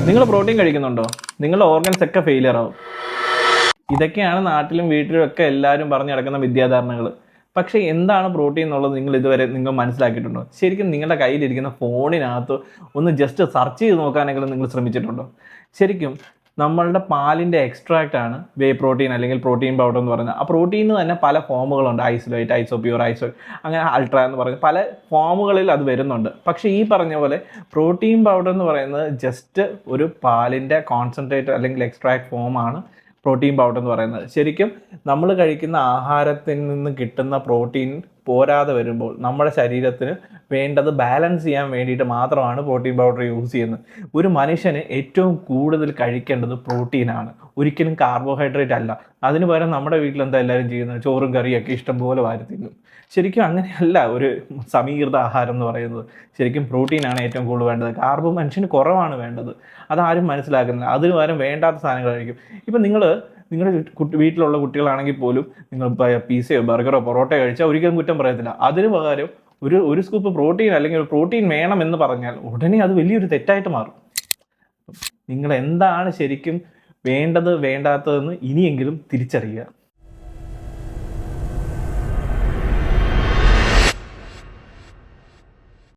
നിങ്ങൾ പ്രോട്ടീൻ കഴിക്കുന്നുണ്ടോ? നിങ്ങളുടെ ഓർഗൻസ് ഒക്കെ ഫെയിലിയർ ആവും. ഇതൊക്കെയാണ് നാട്ടിലും വീട്ടിലും ഒക്കെ എല്ലാവരും പറഞ്ഞു നടക്കുന്ന വിദ്യാധാരണകൾ. പക്ഷേ എന്താണ് പ്രോട്ടീൻ എന്നുള്ളത് നിങ്ങൾ മനസ്സിലാക്കിയിട്ടുണ്ടോ? ശരിക്കും നിങ്ങളുടെ കയ്യിലിരിക്കുന്ന ഫോണിനകത്ത് ഒന്ന് ജസ്റ്റ് സെർച്ച് ചെയ്ത് നോക്കാനെങ്കിലും നിങ്ങൾ ശ്രമിച്ചിട്ടുണ്ടോ? ശരിക്കും നമ്മളുടെ പാലിൻ്റെ എക്സ്ട്രാക്റ്റ് ആണ് വേ പ്രോട്ടീൻ അല്ലെങ്കിൽ പ്രോട്ടീൻ പൗഡർ എന്ന് പറയുന്നത്. ആ പ്രോട്ടീന് തന്നെ പല ഫോമുകളുണ്ട്. ഐസൊലേറ്റ്, ഐസോപ്യൂർ, അങ്ങനെ അൾട്ര എന്ന് പറയുന്നത് പല ഫോമുകളിൽ അത് വരുന്നുണ്ട്. പക്ഷേ ഈ പറഞ്ഞ പോലെ പ്രോട്ടീൻ പൗഡർ എന്ന് പറയുന്നത് ജസ്റ്റ് ഒരു പാലിൻ്റെ കോൺസെൻട്രേറ്റ് അല്ലെങ്കിൽ എക്സ്ട്രാക്ട് ഫോമാണ് പ്രോട്ടീൻ പൗഡർ എന്ന് പറയുന്നത്. ശരിക്കും നമ്മൾ കഴിക്കുന്ന ആഹാരത്തിൽ നിന്ന് കിട്ടുന്ന പ്രോട്ടീൻ പോരാതെ വരുമ്പോൾ നമ്മുടെ ശരീരത്തിന് വേണ്ടത് ബാലൻസ് ചെയ്യാൻ വേണ്ടിയിട്ട് മാത്രമാണ് പ്രോട്ടീൻ പൗഡർ യൂസ് ചെയ്യുന്നത്. ഒരു മനുഷ്യന് ഏറ്റവും കൂടുതൽ കഴിക്കേണ്ടത് പ്രോട്ടീനാണ്, ഒരിക്കലും കാർബോഹൈഡ്രേറ്റ് അല്ല. അതിന് പകരം നമ്മുടെ വീട്ടിൽ എന്താ എല്ലാവരും ചെയ്യുന്നത്? ചോറും കറിയൊക്കെ ഇഷ്ടംപോലെ വാരി തിന്നും. ശരിക്കും അങ്ങനെയല്ല ഒരു സമീകൃത ആഹാരം എന്ന് പറയുന്നത്. ശരിക്കും പ്രോട്ടീനാണ് ഏറ്റവും കൂടുതൽ വേണ്ടത്. കാർബ് മനുഷ്യന് കുറവാണ് വേണ്ടത്. അതാരും മനസ്സിലാക്കുന്നില്ല. അതിന് പകരം വേണ്ടാത്ത സാധനങ്ങൾ കഴിക്കും. ഇപ്പം നിങ്ങളുടെ വീട്ടിലുള്ള കുട്ടികളാണെങ്കിൽ പോലും നിങ്ങൾ പിസയോ ബർഗറോ പൊറോട്ടയോ കഴിച്ചാൽ ഒരിക്കലും കുറ്റം പറയത്തില്ല. അതിന് പകരം ഒരു സ്കൂപ്പ് പ്രോട്ടീൻ അല്ലെങ്കിൽ ഒരു പ്രോട്ടീൻ വേണം എന്ന് പറഞ്ഞാൽ ഉടനെ അത് വലിയൊരു തെറ്റായിട്ട് മാറും. നിങ്ങൾ എന്താണ് ശരിക്കും വേണ്ടത് വേണ്ടാത്തതെന്ന് ഇനിയെങ്കിലും തിരിച്ചറിയുക.